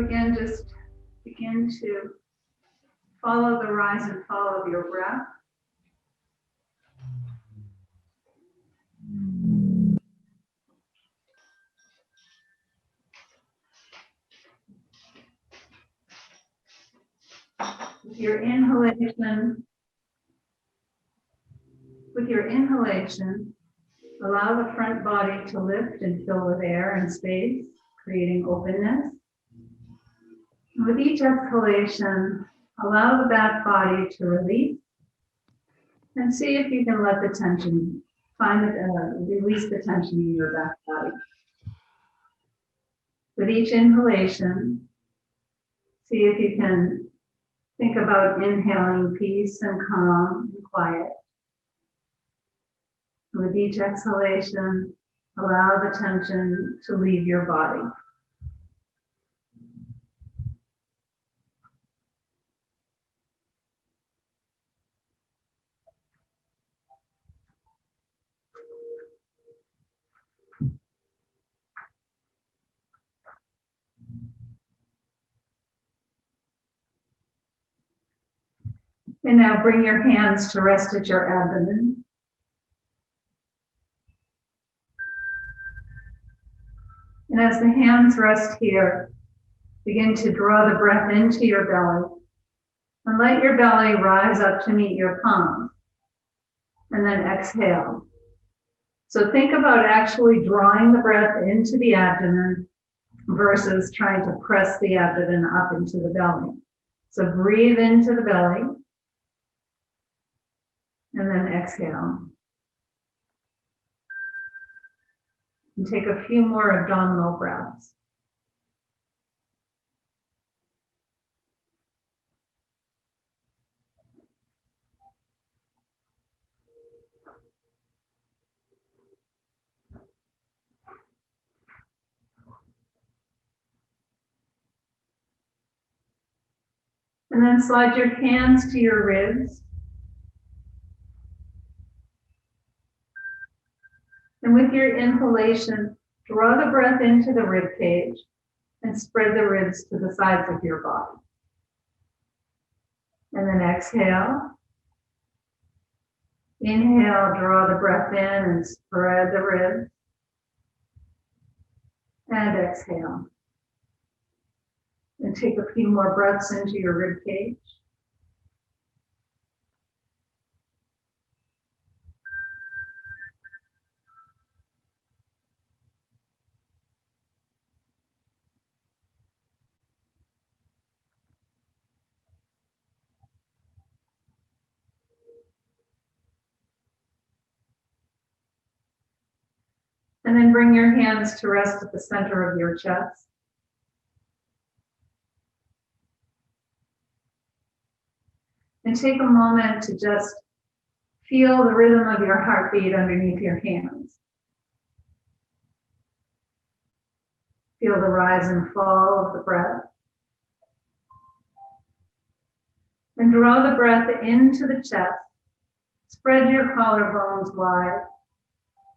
again, just begin to follow the rise and fall of your breath. With your inhalation, allow the front body to lift and fill with air and space, creating openness. And with each exhalation, allow the back body to release and see if you can let the tension, release the tension in your back body. With each inhalation, see if you can think about inhaling peace and calm and quiet. With each exhalation, allow the tension to leave your body. And now bring your hands to rest at your abdomen. And as the hands rest here, begin to draw the breath into your belly and let your belly rise up to meet your palms. And then exhale. So think about actually drawing the breath into the abdomen versus trying to press the abdomen up into the belly. So breathe into the belly and then exhale. And take a few more abdominal breaths. And then slide your hands to your ribs. And with your inhalation, draw the breath into the rib cage and spread the ribs to the sides of your body. And then exhale. Inhale, draw the breath in and spread the ribs. And exhale. And take a few more breaths into your rib cage. And then bring your hands to rest at the center of your chest. And take a moment to just feel the rhythm of your heartbeat underneath your hands. Feel the rise and fall of the breath. And draw the breath into the chest. Spread your collarbones wide.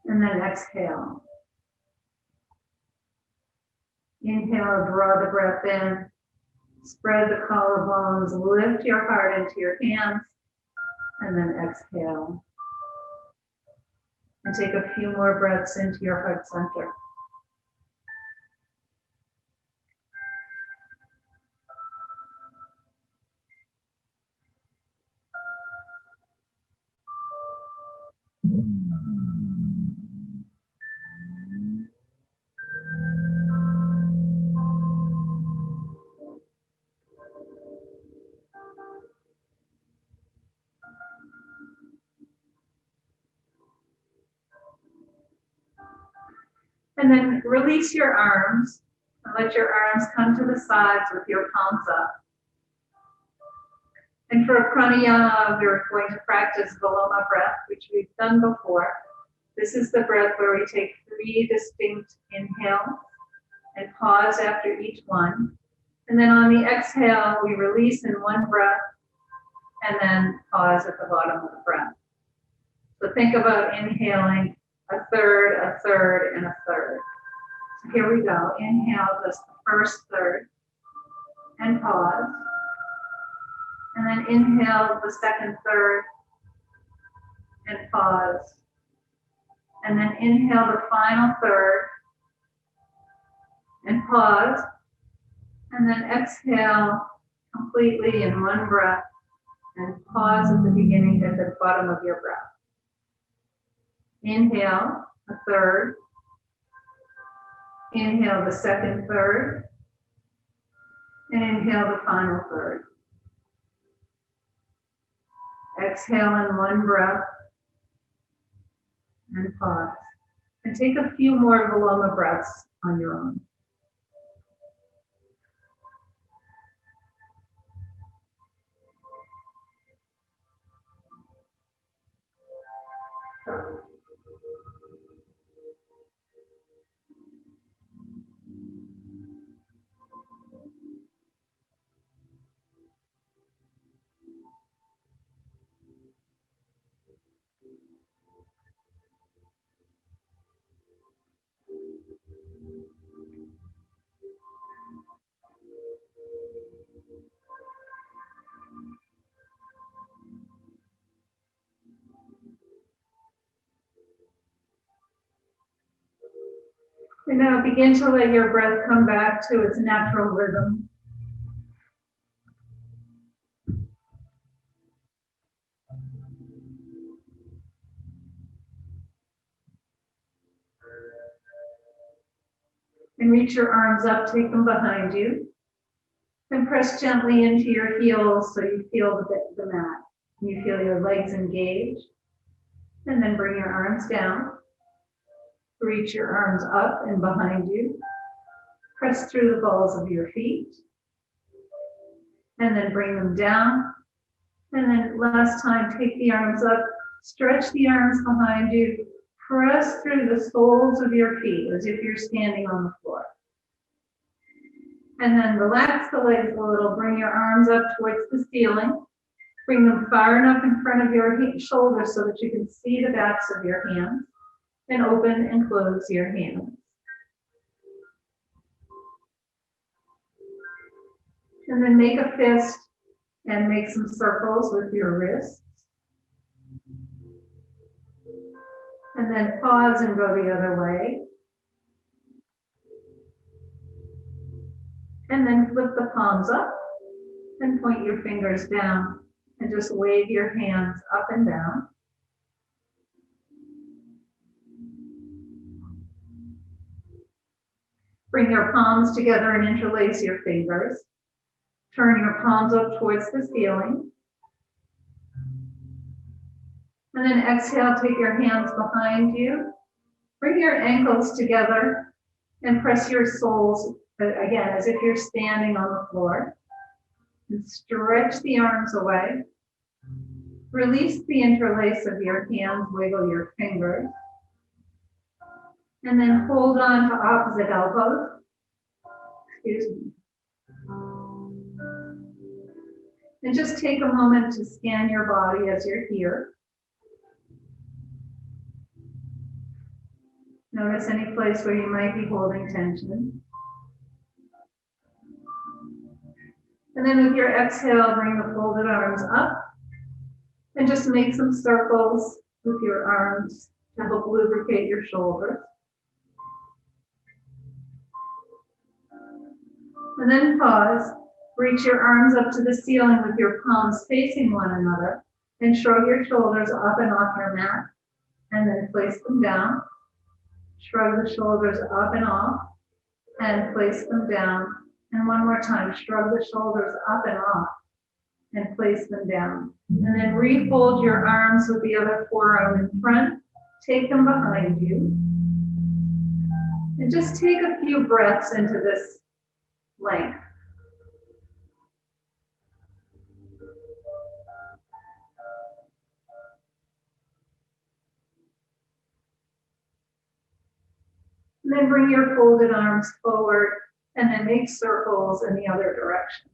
And then exhale. Inhale, draw the breath in. Spread the collarbones, lift your heart into your hands, and then exhale. And take a few more breaths into your heart center. And then release your arms and let your arms come to the sides with your palms up. And for pranayama, we're going to practice Viloma breath, which we've done before. This is the breath where we take 3 distinct inhales and pause after each one. And then on the exhale, we release in one breath and then pause at the bottom of the breath. So think about inhaling a third, a third, and a third. So here we go. Inhale just the first third. and pause. And then inhale the second third and pause. And then inhale the final third and pause. And then exhale completely in one breath and pause at the beginning, at the bottom of your breath. Inhale a third. Inhale the second third. And inhale the final third. Exhale in one breath and pause. And take a few more Viloma breaths on your own. And now begin to let your breath come back to its natural rhythm. And reach your arms up, take them behind you. And press gently into your heels so you feel the mat. You feel your legs engaged. And then bring your arms down. Reach your arms up and behind you. Press through the balls of your feet. And then bring them down. And then last time, take the arms up, stretch the arms behind you. Press through the soles of your feet as if you're standing on the floor. And then relax the legs a little. Bring your arms up towards the ceiling. Bring them far enough in front of your shoulders so that you can see the backs of your hands. And open and close your hands. And then make a fist and make some circles with your wrists. And then pause and go the other way. And then flip the palms up and point your fingers down and just wave your hands up and down. Bring your palms together and interlace your fingers. Turn your palms up towards the ceiling. And then exhale, take your hands behind you. Bring your ankles together and press your soles, again, as if you're standing on the floor. And stretch the arms away. Release the interlace of your hands, wiggle your fingers. And then hold on to opposite elbows. Excuse me. And just take a moment to scan your body as you're here. Notice any place where you might be holding tension. And then with your exhale, bring the folded arms up and just make some circles with your arms to help lubricate your shoulders. And then pause. Reach your arms up to the ceiling with your palms facing one another and shrug your shoulders up and off your mat. And then place them down. Shrug the shoulders up and off and place them down. And one more time, shrug the shoulders up and off and place them down. And then refold your arms with the other forearm in front. Take them behind you. And just take a few breaths into this length. And then bring your folded arms forward and then make circles in the other direction.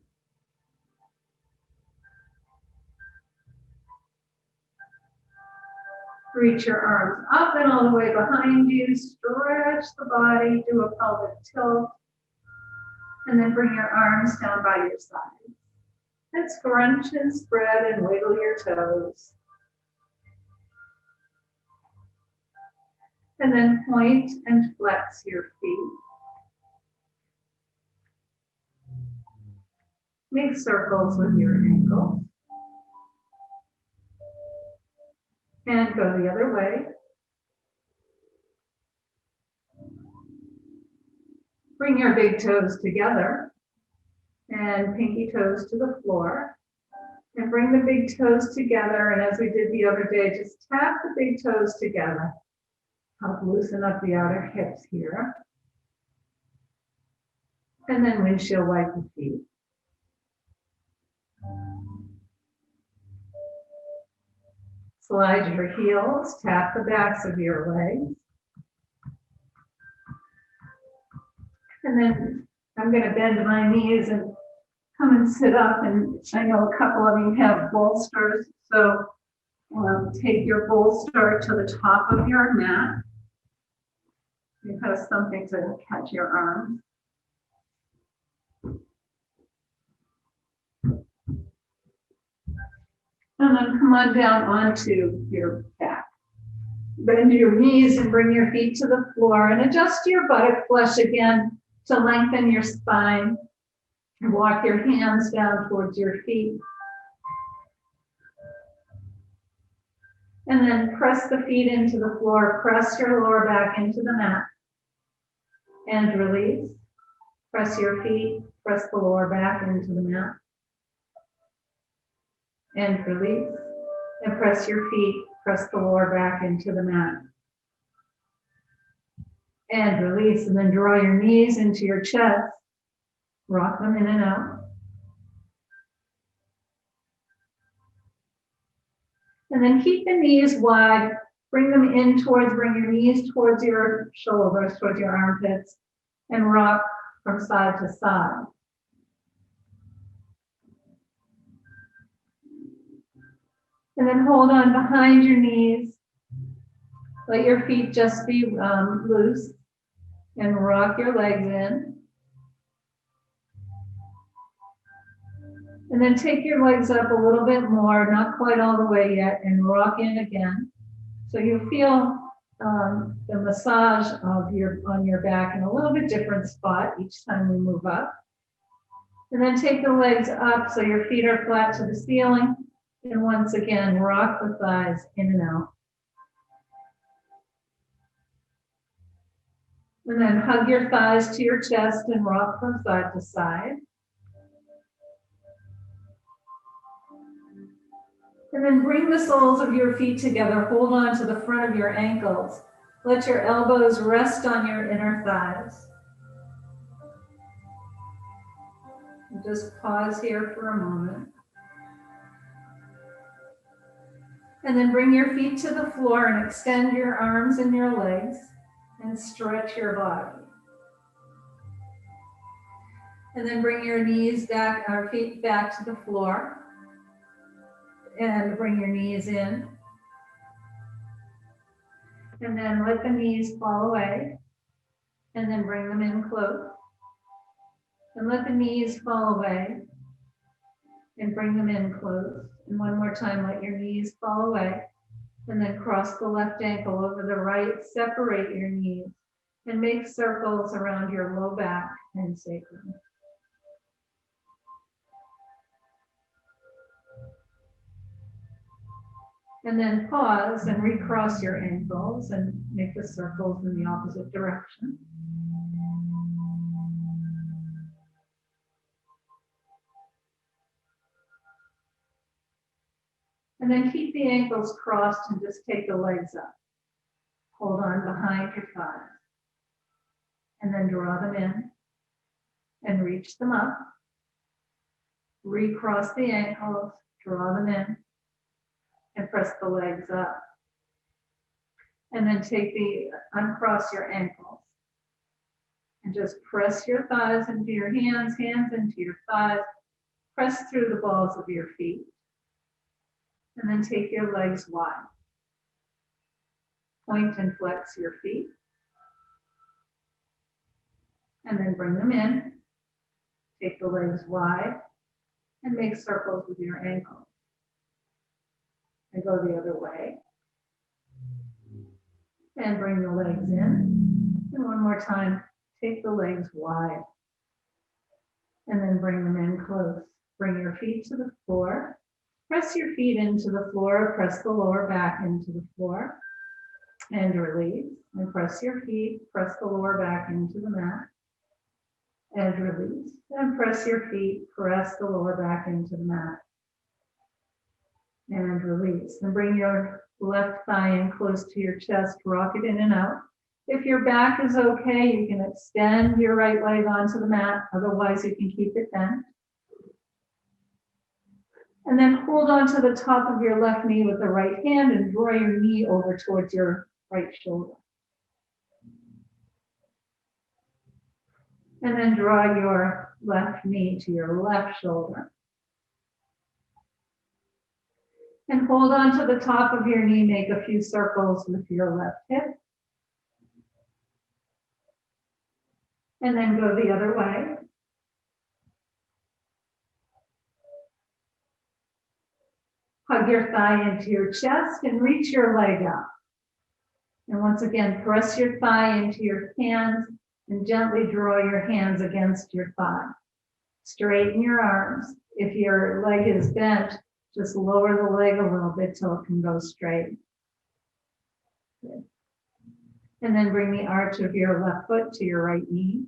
Reach your arms up and all the way behind you. Stretch the body, do a pelvic tilt. And then bring your arms down by your sides. And scrunch and spread and wiggle your toes. And then point and flex your feet. Make circles with your ankles. And go the other way. Bring your big toes together and pinky toes to the floor. And bring the big toes together. And as we did the other day, just tap the big toes together. Help loosen up the outer hips here. And then windshield wipe the feet. Slide your heels, tap the backs of your legs. And then I'm going to bend my knees and come and sit up. And I know a couple of you have bolsters, so take your bolster to the top of your mat. You have something to catch your arms. And then come on down onto your back. Bend your knees and bring your feet to the floor and adjust your buttock flush again to lengthen your spine. And walk your hands down towards your feet. And then press the feet into the floor. Press your lower back into the mat. And release. Press your feet. Press the lower back into the mat. And release. And press your feet. Press the lower back into the mat. And release. And then draw your knees into your chest. Rock them in and out. And then keep the knees wide. Bring them in towards, bring your knees towards your shoulders, towards your armpits, and rock from side to side. And then hold on behind your knees. Let your feet just be loose and rock your legs in. And then take your legs up a little bit more, not quite all the way yet, and rock in again. So you feel the massage of on your back in a little bit different spot each time we move up. And then take the legs up so your feet are flat to the ceiling. And once again, rock the thighs in and out. And then hug your thighs to your chest and rock from side to side. And then bring the soles of your feet together. Hold on to the front of your ankles. Let your elbows rest on your inner thighs. And just pause here for a moment. And then bring your feet to the floor and extend your arms and your legs and stretch your body. And then bring your knees back, our feet back to the floor. And bring your knees in. And then let the knees fall away. And then bring them in close. And let the knees fall away. And bring them in close. And one more time, let your knees fall away. And then cross the left ankle over the right. Separate your knees. And make circles around your low back and sacrum. And then pause and recross your ankles and make the circles in the opposite direction. And then keep the ankles crossed and just take the legs up. Hold on behind your thighs. And then draw them in and reach them up. Recross the ankles, draw them in. And press the legs up. And then uncross your ankles. And just press your thighs into your hands, hands into your thighs. Press through the balls of your feet. And then take your legs wide. Point and flex your feet. And then bring them in. Take the legs wide and make circles with your ankles. And go the other way. And bring the legs in. And one more time, take the legs wide. And then bring them in close. Bring your feet to the floor. Press your feet into the floor. Press the lower back into the floor. And release. And press your feet. Press the lower back into the mat. And release. And press your feet. Press the lower back into the mat. And release. And bring your left thigh in close to your chest. Rock it in and out. If your back is okay, you can extend your right leg onto the mat. Otherwise, you can keep it bent. And then hold on to the top of your left knee with the right hand and draw your knee over towards your right shoulder. And then draw your left knee to your left shoulder. And hold on to the top of your knee, make a few circles with your left hip. And then go the other way. Hug your thigh into your chest and reach your leg up. And once again, press your thigh into your hands and gently draw your hands against your thigh. Straighten your arms. If your leg is bent, just lower the leg a little bit till it can go straight. Good. And then bring the arch of your left foot to your right knee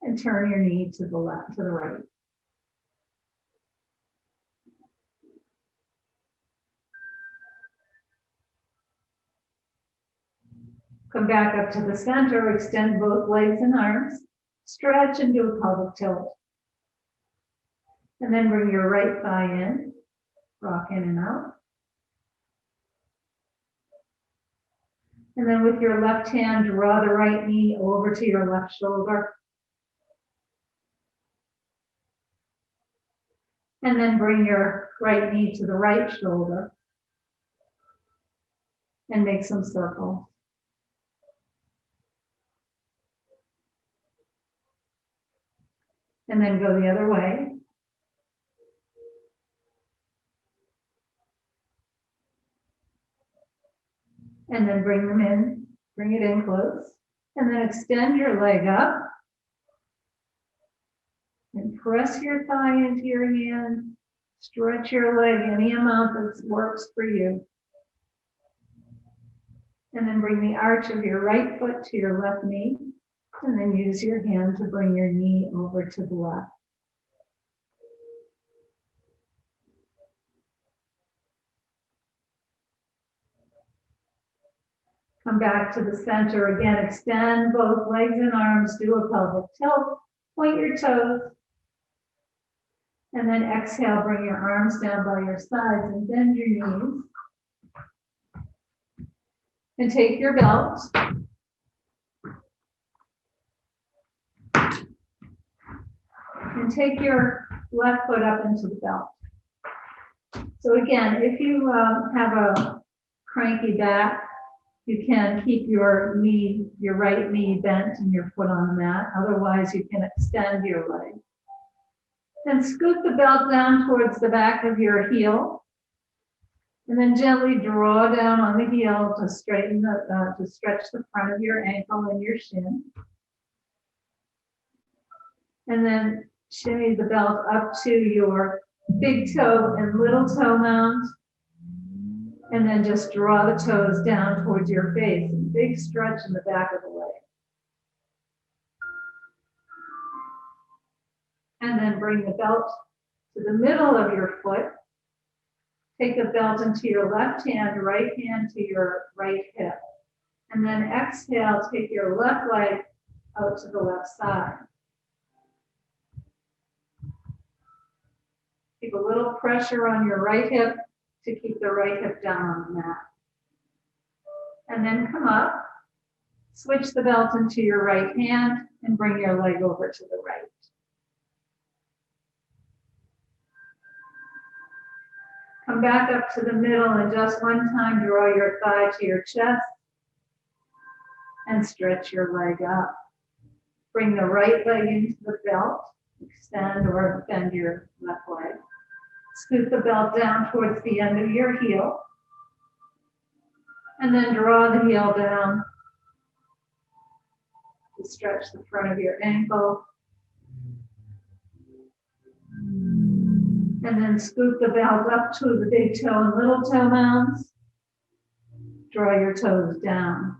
and turn your knee to the left, to the right. Come back up to the center, extend both legs and arms, stretch and do a pelvic tilt. And then bring your right thigh in, rock in and out. And then with your left hand, draw the right knee over to your left shoulder. And then bring your right knee to the right shoulder. And make some circles. And then go the other way. And then bring them in, bring it in close. And then extend your leg up. And press your thigh into your hand. Stretch your leg any amount that works for you. And then bring the arch of your right foot to your left knee. And then use your hand to bring your knee over to the left. Come back to the center. Again, extend both legs and arms. Do a pelvic tilt. Point your toes. And then exhale, bring your arms down by your sides and bend your knees. And take your belt. And take your left foot up into the belt. So again, if you have a cranky back, you can keep your knee, your right knee bent and your foot on the mat. Otherwise, you can extend your leg. Then scoot the belt down towards the back of your heel. And then gently draw down on the heel to straighten to stretch the front of your ankle and your shin. And then shimmy the belt up to your big toe and little toe mount. And then just draw the toes down towards your face. And big stretch in the back of the leg. And then bring the belt to the middle of your foot. Take the belt into your left hand, right hand to your right hip. And then exhale, take your left leg out to the left side. Keep a little pressure on your right hip to keep the right hip down on the mat. And then come up, switch the belt into your right hand and bring your leg over to the right. Come back up to the middle and just one time draw your thigh to your chest and stretch your leg up. Bring the right leg into the belt Extend or bend your left leg. Scoot the belt down towards the end of your heel. And then draw the heel down to stretch the front of your ankle. And then scoop the belt up to the big toe and little toe mounds. Draw your toes down.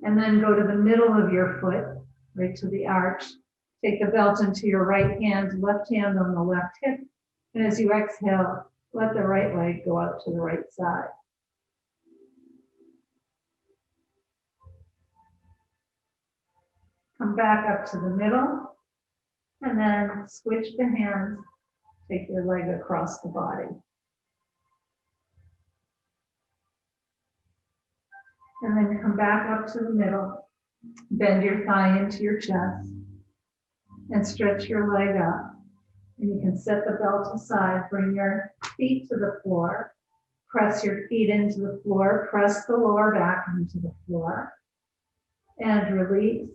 And then go to the middle of your foot, right to the arch. Take the belt into your right hand on the left hip. And as you exhale, let the right leg go out to the right side. Come back up to the middle, and then switch the hands. Take your leg across the body. And then come back up to the middle. Bend your thigh into your chest and stretch your leg up. And you can set the belt aside, bring your feet to the floor, press your feet into the floor, press the lower back into the floor, and release.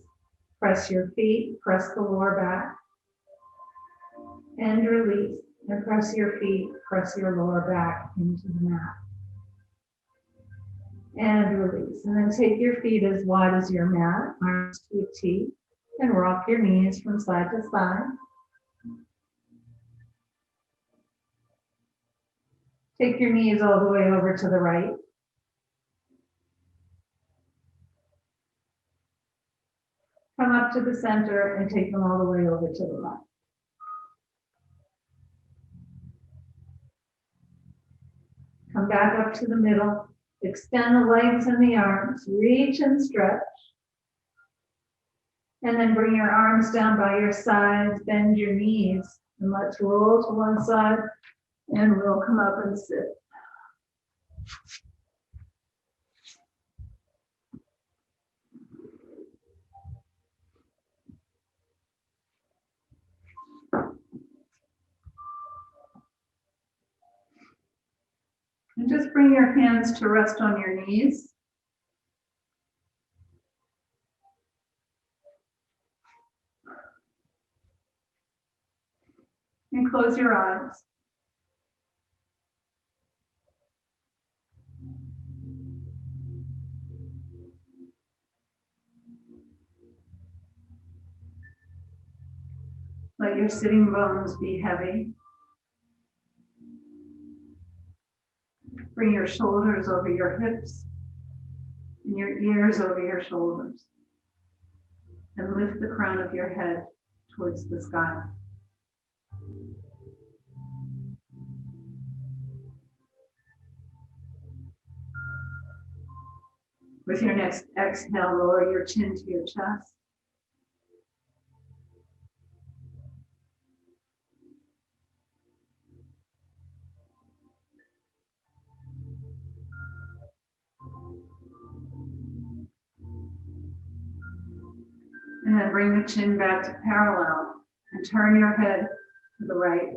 Press your feet, press the lower back, and release. And press your feet, press your lower back into the mat. And release. And then take your feet as wide as your mat, arms to a T, and rock your knees from side to side. Take your knees all the way over to the right. Come up to the center and take them all the way over to the left. Come back up to the middle. Extend the legs and the arms. Reach and stretch. And then bring your arms down by your sides. Bend your knees. And let's roll to one side. And we'll come up and sit. And just bring your hands to rest on your knees. And close your eyes. Let your sitting bones be heavy. Bring your shoulders over your hips and your ears over your shoulders. And lift the crown of your head towards the sky. With your next exhale, lower your chin to your chest. And then bring the chin back to parallel and turn your head to the right.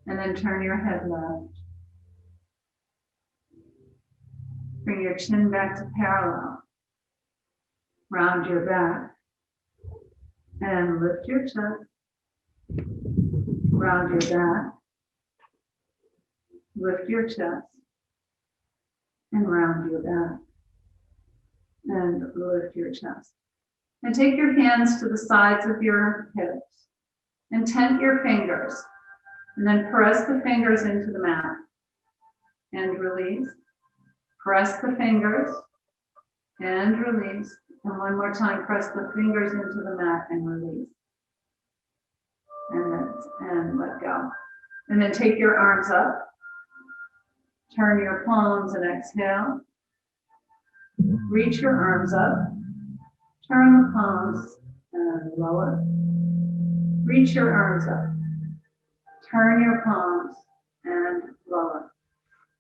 And then turn your head left. Bring your chin back to parallel. Round your back. And lift your chest. Round your back. Lift your chest. And round your back. And lift your chest. And take your hands to the sides of your hips and tent your fingers. And then press the fingers into the mat. And release. Press the fingers and release. And one more time, press the fingers into the mat and release. And let go. And then take your arms up. Turn your palms and exhale. Reach your arms up. Turn the palms and lower. Reach your arms up. Turn your palms and lower.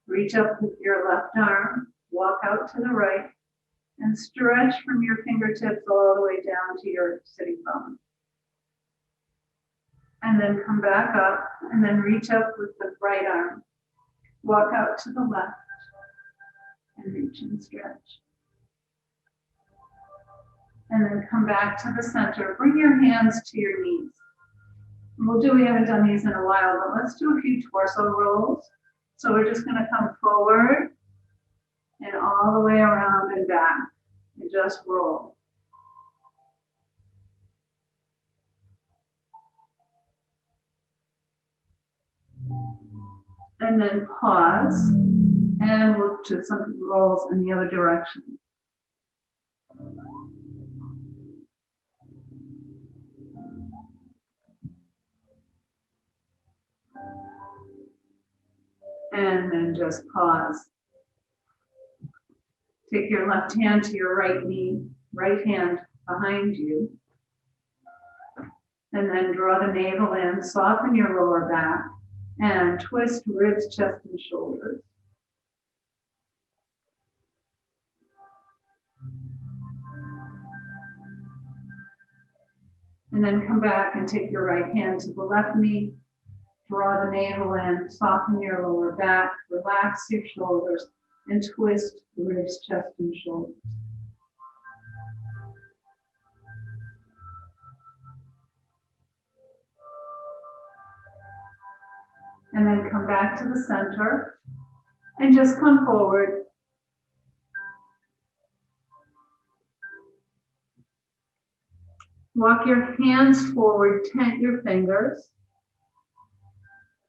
Reach up with your left arm. Walk out to the right. And stretch from your fingertips all the way down to your sitting bone. And then come back up. And then reach up with the right arm. Walk out to the left. and reach and stretch. And then come back to the center. Bring your hands to your knees. We haven't done these in a while, but let's do a few torso rolls. So we're just gonna come forward and all the way around and back and just roll. And then pause and we'll do some rolls in the other direction. And then just pause. Take your left hand to your right knee, right hand behind you. And then draw the navel in, soften your lower back, and twist ribs, chest, and shoulders. And then come back and take your right hand to the left knee, draw the navel in, soften your lower back, relax your shoulders, and twist ribs, chest, and shoulders. And then come back to the center and just come forward. Walk your hands forward, tent your fingers.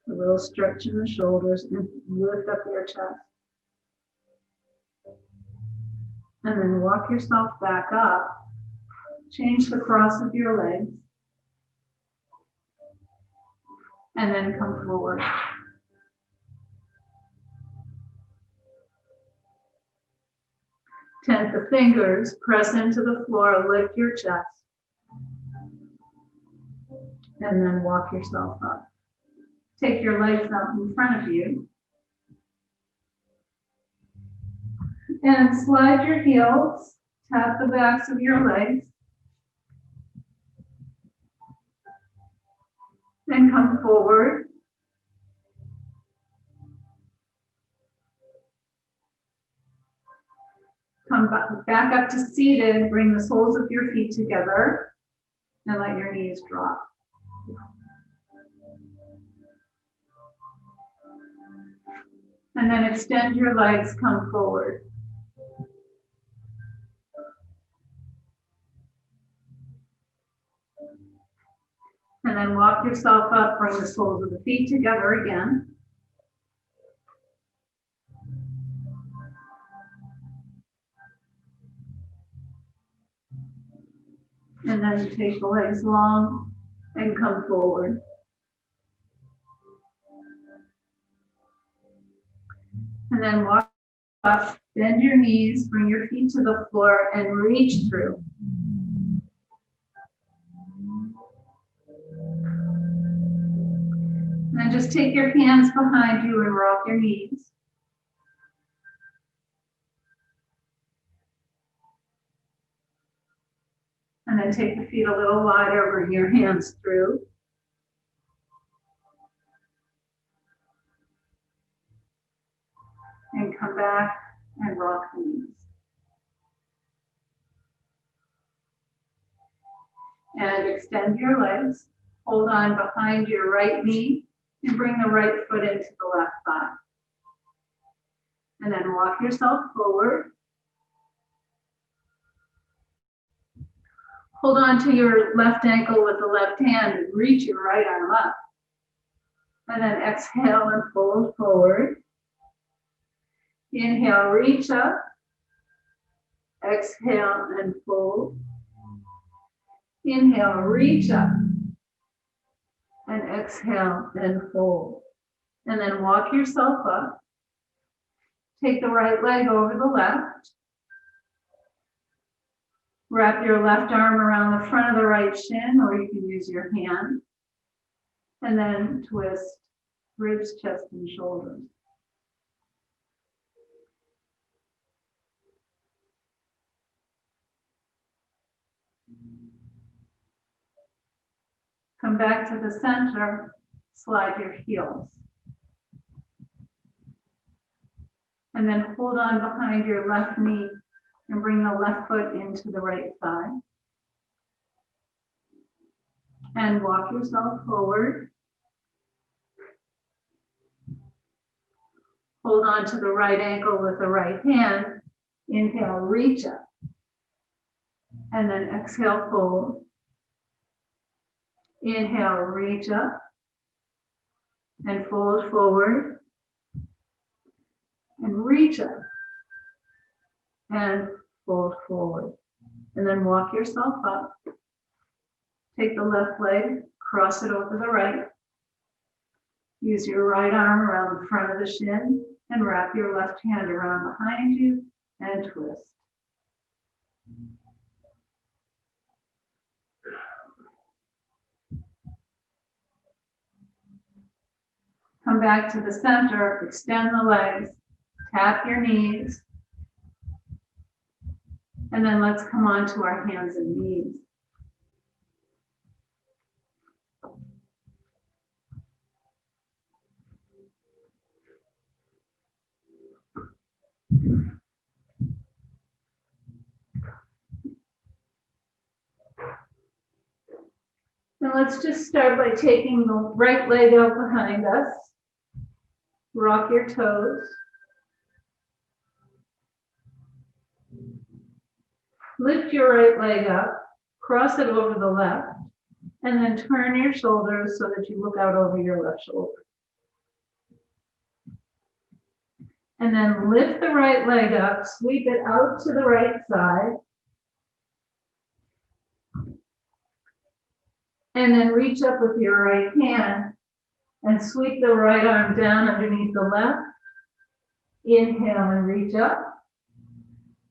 A little stretch in the shoulders and lift up your chest. And then walk yourself back up. Change the cross of your legs. And then come forward. Tent the fingers, press into the floor, lift your chest. And then walk yourself up. Take your legs up in front of you. And slide your heels, tap the backs of your legs. Then come forward. Come back up to seated, bring the soles of your feet together and let your knees drop. And then extend your legs, come forward. And then walk yourself up, bring the soles of the feet together again. And then take the legs long and come forward. And then walk up, bend your knees, bring your feet to the floor and reach through. And then just take your hands behind you and rock your knees. And then take the feet a little wider, bring your hands through. And come back and rock the knees. And extend your legs. Hold on behind your right knee and bring the right foot into the left thigh. And then walk yourself forward. Hold on to your left ankle with the left hand and reach your right arm up. And then exhale and fold forward. Inhale, reach up. Exhale and fold. Inhale, reach up. And exhale and fold. And then walk yourself up. Take the right leg over the left. Wrap your left arm around the front of the right shin, or you can use your hand. And then twist ribs, chest, and shoulders. Come back to the center, slide your heels. And then hold on behind your left knee and bring the left foot into the right thigh. And walk yourself forward. Hold on to the right ankle with the right hand. Inhale, reach up. And then exhale, fold. Inhale, reach up. And fold forward. And reach up. And fold forward. And then walk yourself up. Take the left leg, cross it over the right. Use your right arm around the front of the shin and wrap your left hand around behind you and twist. Come back to the center, extend the legs, tap your knees, and then let's come on to our hands and knees. Now let's just start by taking the right leg out behind us. Rock your toes. Lift your right leg up, cross it over the left, and then turn your shoulders so that you look out over your left shoulder. And then lift the right leg up, sweep it out to the right side. And then reach up with your right hand and sweep the right arm down underneath the left. Inhale and reach up.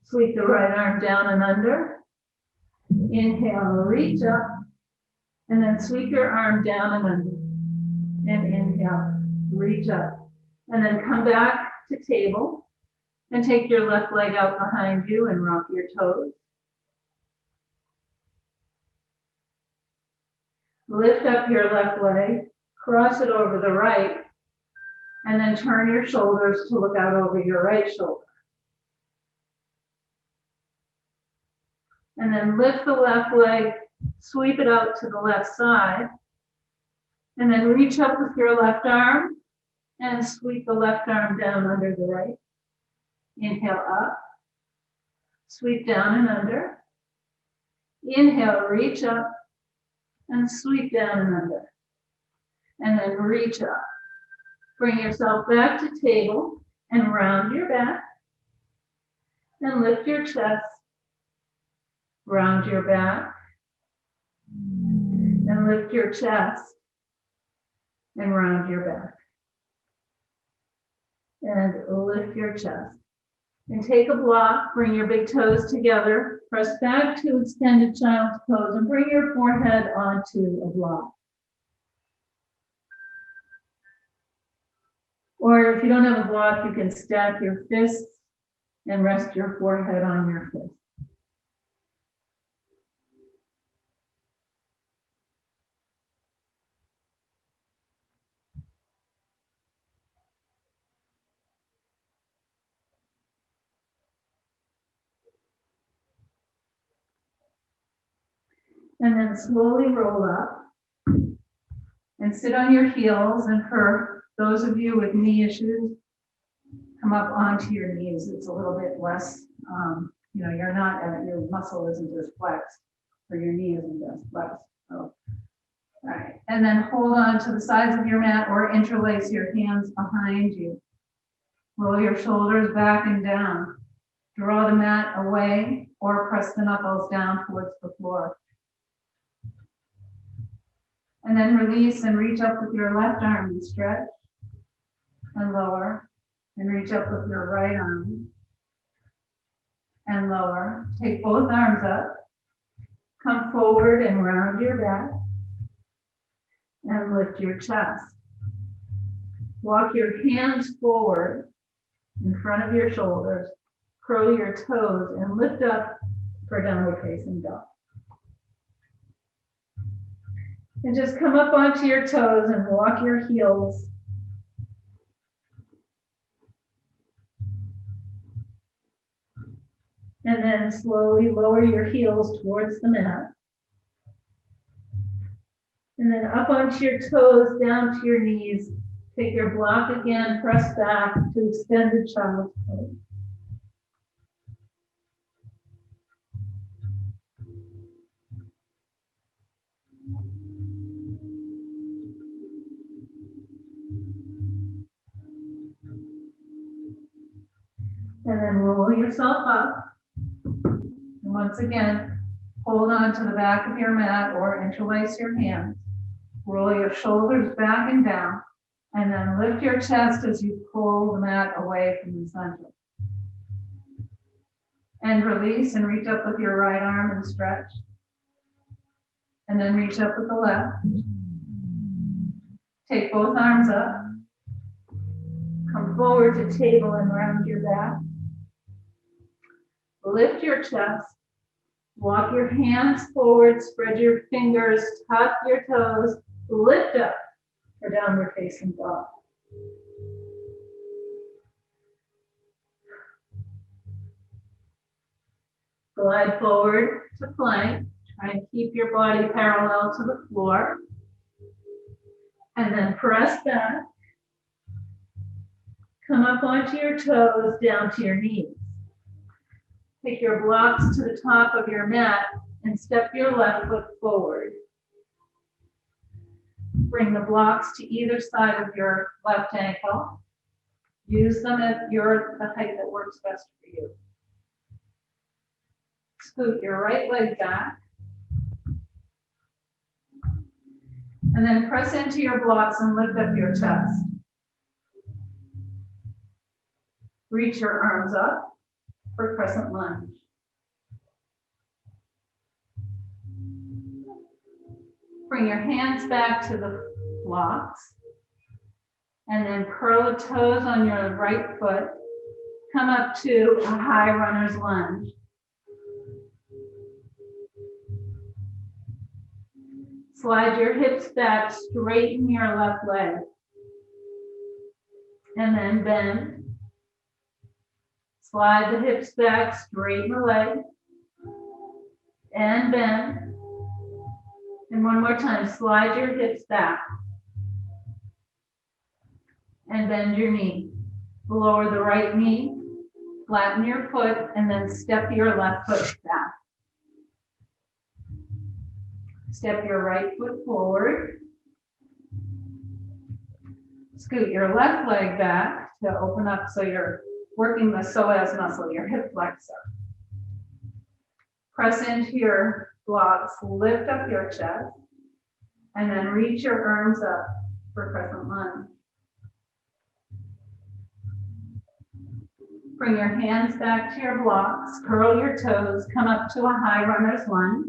Sweep the right arm down and under. Inhale and reach up. And then sweep your arm down and under. And inhale, reach up. And then come back to table and take your left leg out behind you and rock your toes. Lift up your left leg, cross it over the right, and then turn your shoulders to look out over your right shoulder. And then lift the left leg, sweep it out to the left side, and then reach up with your left arm and sweep the left arm down under the right. Inhale up, sweep down and under. Inhale, reach up, and sweep down and under. And then reach up. Bring yourself back to table and round your back. And lift your chest. Round your back. And lift your chest. And round your back. And lift your chest. And take a block, bring your big toes together, press back to extended child's pose, and bring your forehead onto a block. Or if you don't have a block, you can stack your fists and rest your forehead on your fist. And then slowly roll up and sit on your heels. And for those of you with knee issues, come up onto your knees. It's a little bit less, you're not, your muscle isn't as flexed, or your knee isn't as flexed. So, all right. And then hold on to the sides of your mat or interlace your hands behind you. Roll your shoulders back and down. Draw the mat away or press the knuckles down towards the floor. And then release and reach up with your left arm and stretch and lower. And reach up with your right arm and lower. Take both arms up. Come forward and round your back. And lift your chest. Walk your hands forward in front of your shoulders. Curl your toes and lift up for downward facing dog. And just come up onto your toes and walk your heels. And then slowly lower your heels towards the mat. And then up onto your toes, down to your knees. Take your block again, press back to extended child's pose. And then roll yourself up. And once again, hold on to the back of your mat or interlace your hands. Roll your shoulders back and down, and then lift your chest as you pull the mat away from the center. And release and reach up with your right arm and stretch. And then reach up with the left. Take both arms up. Come forward to table and round your back. Lift your chest. Walk your hands forward, spread your fingers, tuck your toes, lift up for downward facing dog. Glide forward to plank. Try and keep your body parallel to the floor. And then press back. Come up onto your toes, down to your knees. Take your blocks to the top of your mat and step your left foot forward. Bring the blocks to either side of your left ankle. Use them at the height that works best for you. Scoot your right leg back. And then press into your blocks and lift up your chest. Reach your arms up for crescent lunge. Bring your hands back to the blocks. And then curl the toes on your right foot. Come up to a high runner's lunge. Slide your hips back, straighten your left leg. And then bend. Slide the hips back, straighten the leg. And bend. And one more time, slide your hips back. And bend your knee. Lower the right knee, flatten your foot, and then step your left foot back. Step your right foot forward. Scoot your left leg back to open up so you're working the psoas muscle, your hip flexor. Press into your blocks, lift up your chest, and then reach your arms up for crescent lunge. Bring your hands back to your blocks, curl your toes, come up to a high runner's lunge.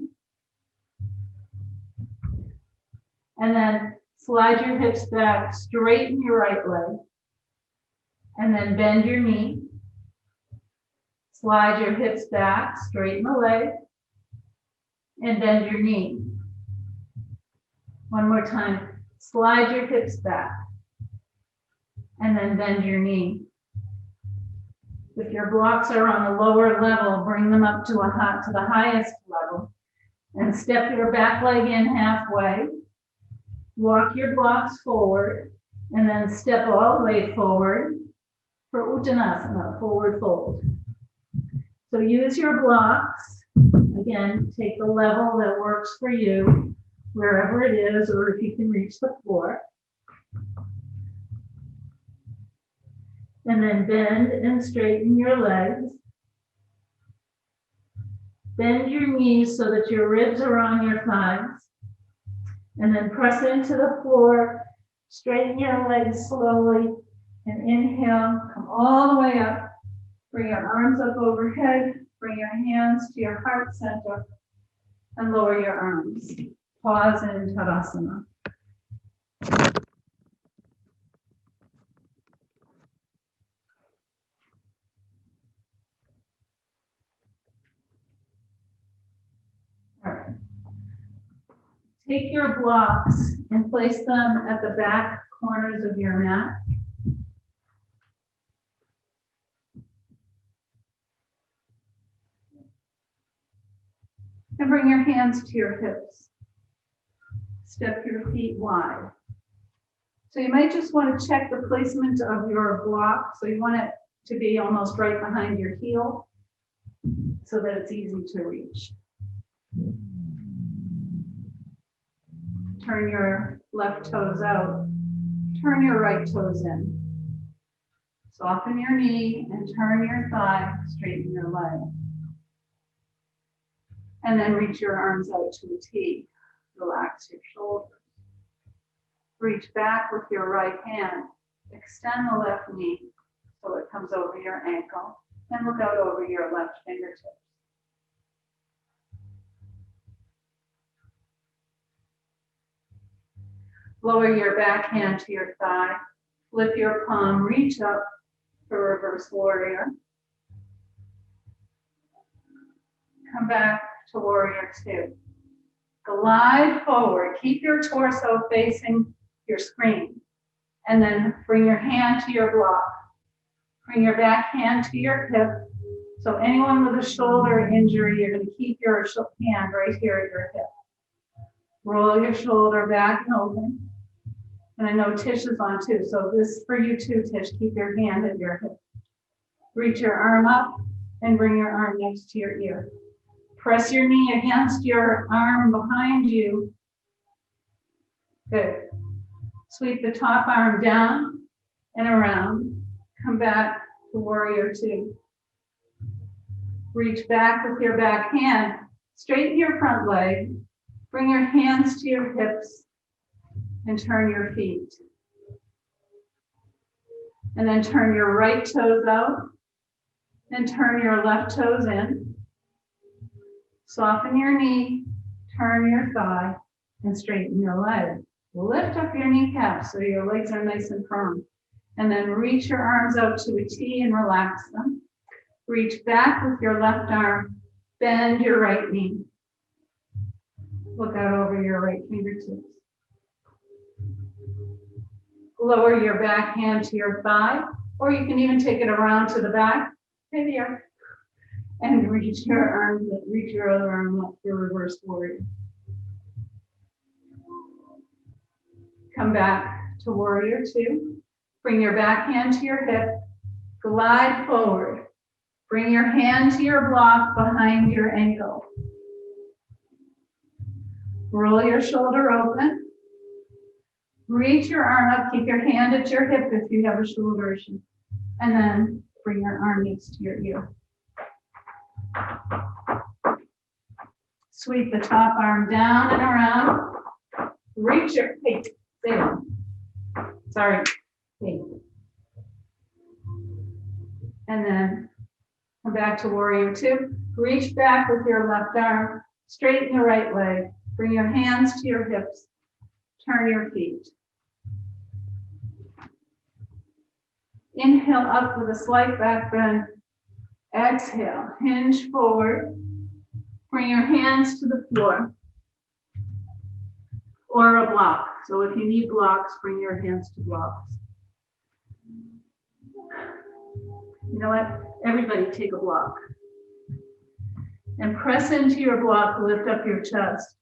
And then slide your hips back, straighten your right leg. And then bend your knee. Slide your hips back, straighten the leg. And bend your knee. One more time, slide your hips back. And then bend your knee. If your blocks are on a lower level, bring them up to the highest level. And step your back leg in halfway. Walk your blocks forward, and then step all the way forward for Uttanasana, forward fold. So use your blocks. Again, take the level that works for you, wherever it is, or if you can reach the floor. And then bend and straighten your legs. Bend your knees so that your ribs are on your thighs. And then press into the floor, straighten your legs slowly, and inhale, come all the way up. Bring your arms up overhead, bring your hands to your heart center, and lower your arms. Pause in Tadasana. All right. Take your blocks and place them at the back corners of your mat. And bring your hands to your hips. Step your feet wide. So you might just want to check the placement of your block. So you want it to be almost right behind your heel so that it's easy to reach. Turn your left toes out. Turn your right toes in. Soften your knee and turn your thigh, straighten your leg. And then reach your arms out to a T. Relax your shoulders. Reach back with your right hand. Extend the left knee so it comes over your ankle. And look out over your left fingertips. Lower your back hand to your thigh. Flip your palm, reach up for reverse warrior. Come back to warrior two. Glide forward. Keep your torso facing your screen. And then bring your hand to your block. Bring your back hand to your hip. So anyone with a shoulder injury, you're going to keep your hand right here at your hip. Roll your shoulder back and open. And I know Tish is on too, so this is for you too, Tish. Keep your hand at your hip. Reach your arm up and bring your arm next to your ear. Press your knee against your arm behind you. Good. Sweep the top arm down and around. Come back to warrior two. Reach back with your back hand. Straighten your front leg. Bring your hands to your hips and turn your feet. And then turn your right toes out and turn your left toes in. Soften your knee, turn your thigh, and straighten your leg. Lift up your kneecaps so your legs are nice and firm. And then reach your arms out to a T and relax them. Reach back with your left arm, bend your right knee. Look out over your right fingertips. Lower your back hand to your thigh, or you can even take it around to the back. Right here. And reach your other arm up for reverse warrior. Come back to warrior two. Bring your back hand to your hip. Glide forward. Bring your hand to your block behind your ankle. Roll your shoulder open. Reach your arm up. Keep your hand at your hip if you have a shoulder issue. And then bring your arm next to your ear. Sweep the top arm down and around. Reach your, hey, stay on. Sorry. Hey. And then come back to warrior two. Reach back with your left arm. Straighten the right leg. Bring your hands to your hips. Turn your feet. Inhale up with a slight back bend. Exhale, hinge forward. Bring your hands to the floor or a block. So if you need blocks, bring your hands to blocks. You know what? Everybody take a block. And press into your block, lift up your chest.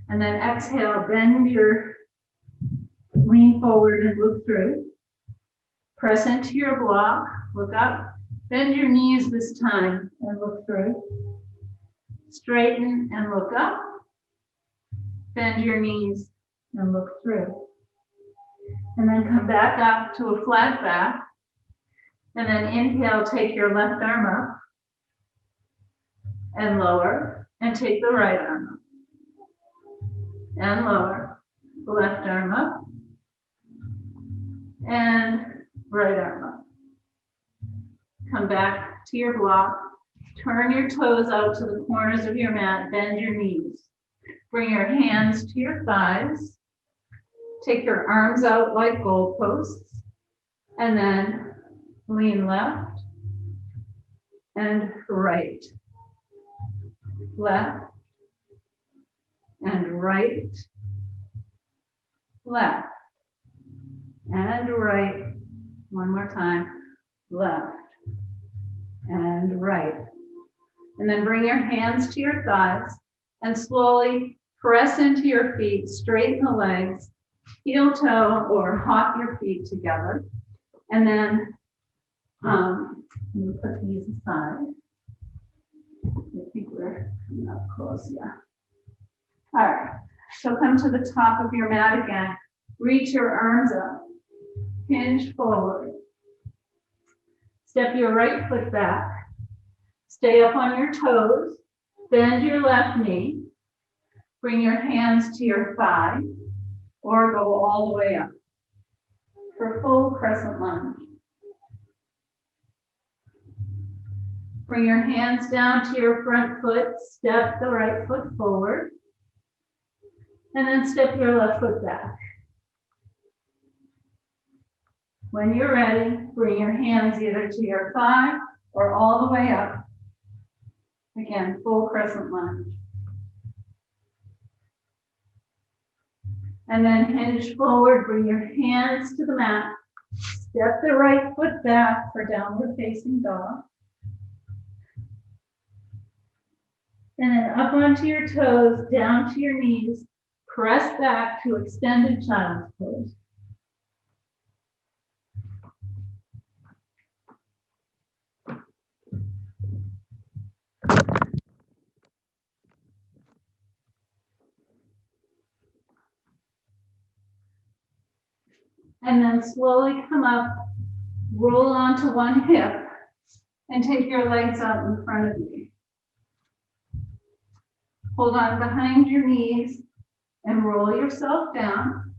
And then exhale, lean forward and look through. Press into your block, look up. Bend your knees this time and look through. Straighten and look up. Bend your knees and look through. And then come back up to a flat back. And then inhale, take your left arm up and lower, and take the right arm up and lower, the left arm up and right arm up. Come back to your block. Turn your toes out to the corners of your mat. Bend your knees. Bring your hands to your thighs. Take your arms out like goalposts. And then lean left and right. Left and right. Left and right. One more time. Left and right. And then bring your hands to your thighs and slowly press into your feet, straighten the legs, heel toe or hop your feet together. And then let me put these aside. I think we're coming up close, yeah. All right, so come to the top of your mat again. Reach your arms up, hinge forward. Step your right foot back. Stay up on your toes. Bend your left knee. Bring your hands to your thigh or go all the way up for full crescent lunge. Bring your hands down to your front foot. Step the right foot forward. And then step your left foot back. When you're ready, bring your hands either to your thigh or all the way up. Again, full crescent lunge. And then hinge forward, bring your hands to the mat. Step the right foot back for downward facing dog. And then up onto your toes, down to your knees. Press back to extended child's pose. And then slowly come up, roll onto one hip, and take your legs out in front of you. Hold on behind your knees and roll yourself down.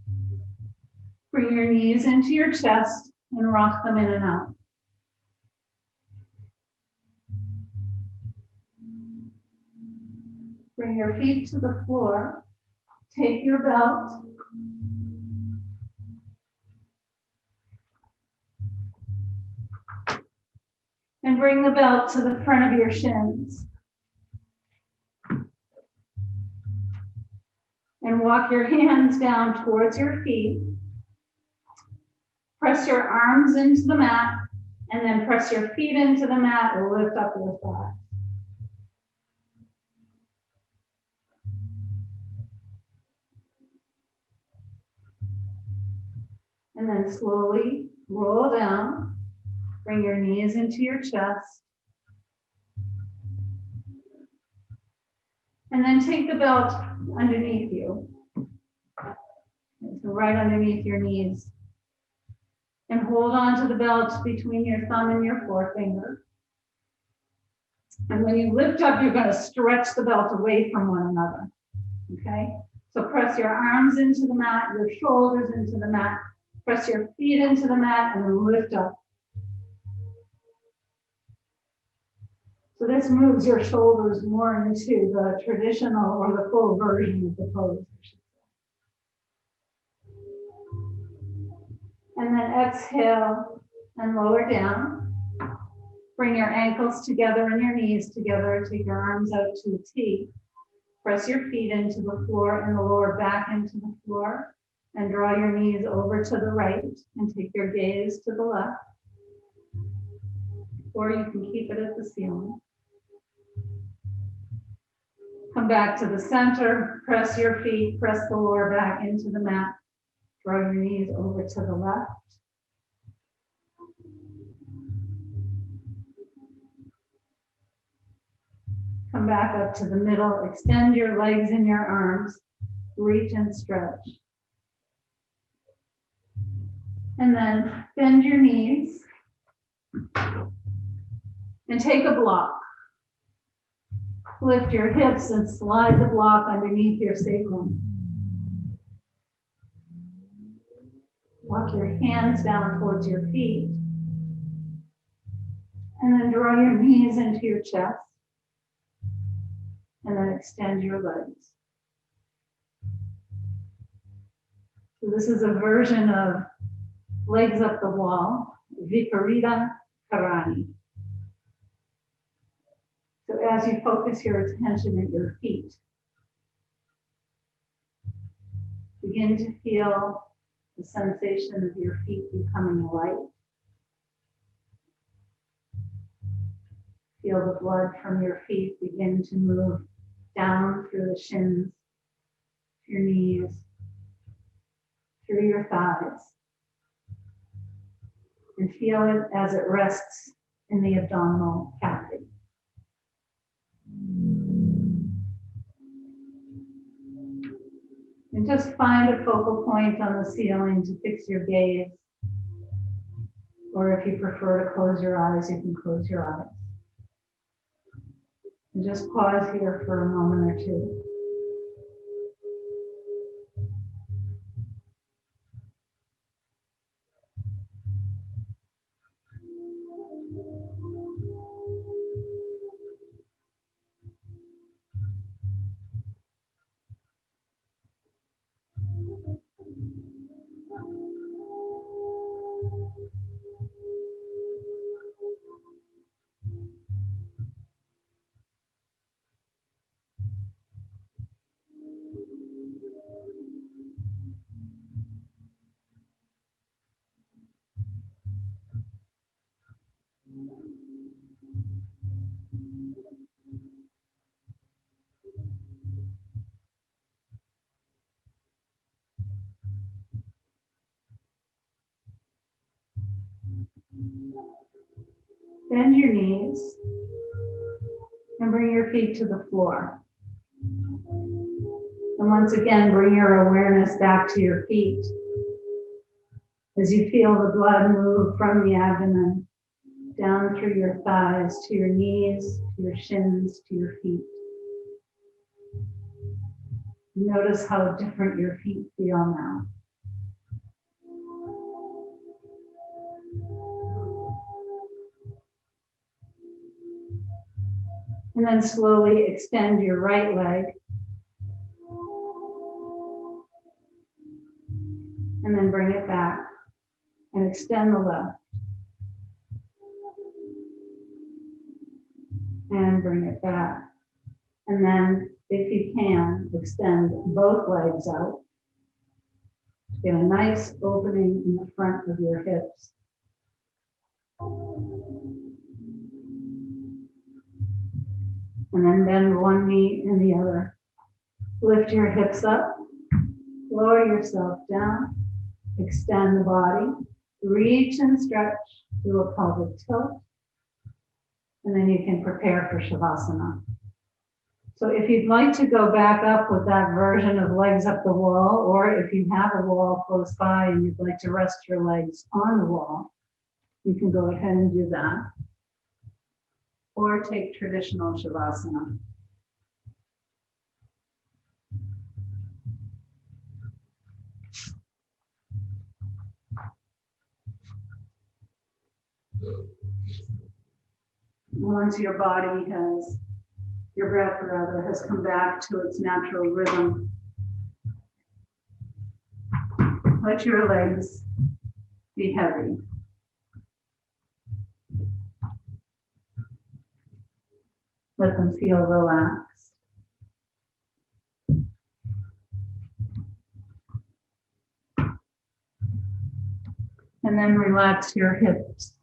Bring your knees into your chest and rock them in and out. Bring your feet to the floor. Take your belt. And bring the belt to the front of your shins. And walk your hands down towards your feet. Press your arms into the mat, and then press your feet into the mat and lift up your thighs. And then slowly roll down. Bring your knees into your chest. And then take the belt underneath you. So right underneath your knees. And hold on to the belt between your thumb and your forefinger. And when you lift up, you're going to stretch the belt away from one another. Okay? So press your arms into the mat, your shoulders into the mat. Press your feet into the mat and lift up. So this moves your shoulders more into the traditional or the full version of the pose. And then exhale and lower down. Bring your ankles together and your knees together. Take your arms out to a T. Press your feet into the floor and the lower back into the floor. And draw your knees over to the right and take your gaze to the left. Or you can keep it at the ceiling. Come back to the center, press your feet, press the lower back into the mat. Draw your knees over to the left. Come back up to the middle, extend your legs and your arms, reach and stretch. And then bend your knees and take a block. Lift your hips and slide the block underneath your sacrum. Walk your hands down towards your feet. And then draw your knees into your chest. And then extend your legs. So this is a version of legs up the wall, Viparita Karani. So as you focus your attention at your feet, begin to feel the sensation of your feet becoming light. Feel the blood from your feet begin to move down through the shins, your knees, through your thighs, and feel it as it rests in the abdominal cavity. And just find a focal point on the ceiling to fix your gaze. Or if you prefer to close your eyes, you can close your eyes. And just pause here for a moment or two. Bend your knees and bring your feet to the floor. And once again, bring your awareness back to your feet as you feel the blood move from the abdomen down through your thighs, to your knees, to your shins, to your feet. Notice how different your feet feel now. And then slowly extend your right leg. And then bring it back and extend the left. And bring it back. And then, if you can, extend both legs out. Get a nice opening in the front of your hips. And then bend one knee and the other. Lift your hips up. Lower yourself down. Extend the body. Reach and stretch. Do a pelvic tilt. And then you can prepare for Shavasana. So if you'd like to go back up with that version of legs up the wall, or if you have a wall close by and you'd like to rest your legs on the wall, you can go ahead and do that. Or take traditional Shavasana. Once your body has, your breath rather, has come back to its natural rhythm, let your legs be heavy. Let them feel relaxed. And then relax your hips.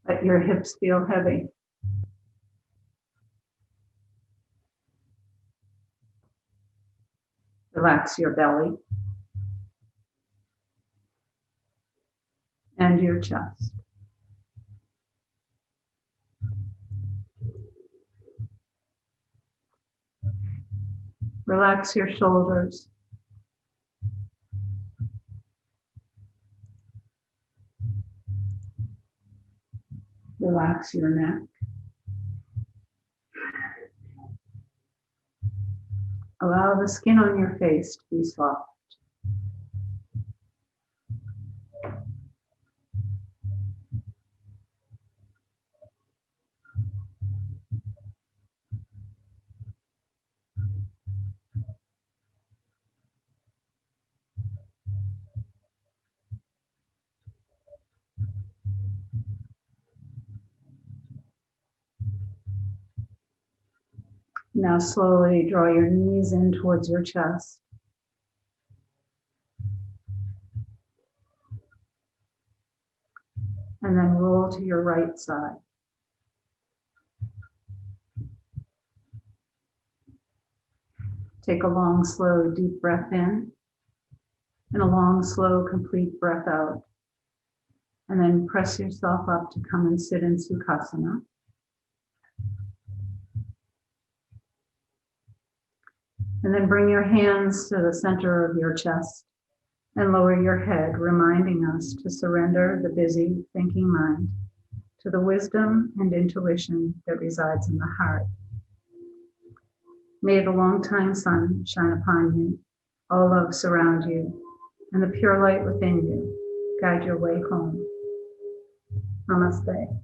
Let your hips feel heavy. Relax your belly and your chest. Relax your shoulders. Relax your neck. Allow the skin on your face to be soft. Now slowly draw your knees in towards your chest. and then roll to your right side. Take a long, slow, deep breath in, and a long, slow, complete breath out. And then press yourself up to come and sit in Sukhasana. And then bring your hands to the center of your chest and lower your head, reminding us to surrender the busy thinking mind to the wisdom and intuition that resides in the heart. May the long-time sun shine upon you, all love surround you, and the pure light within you guide your way home. Namaste.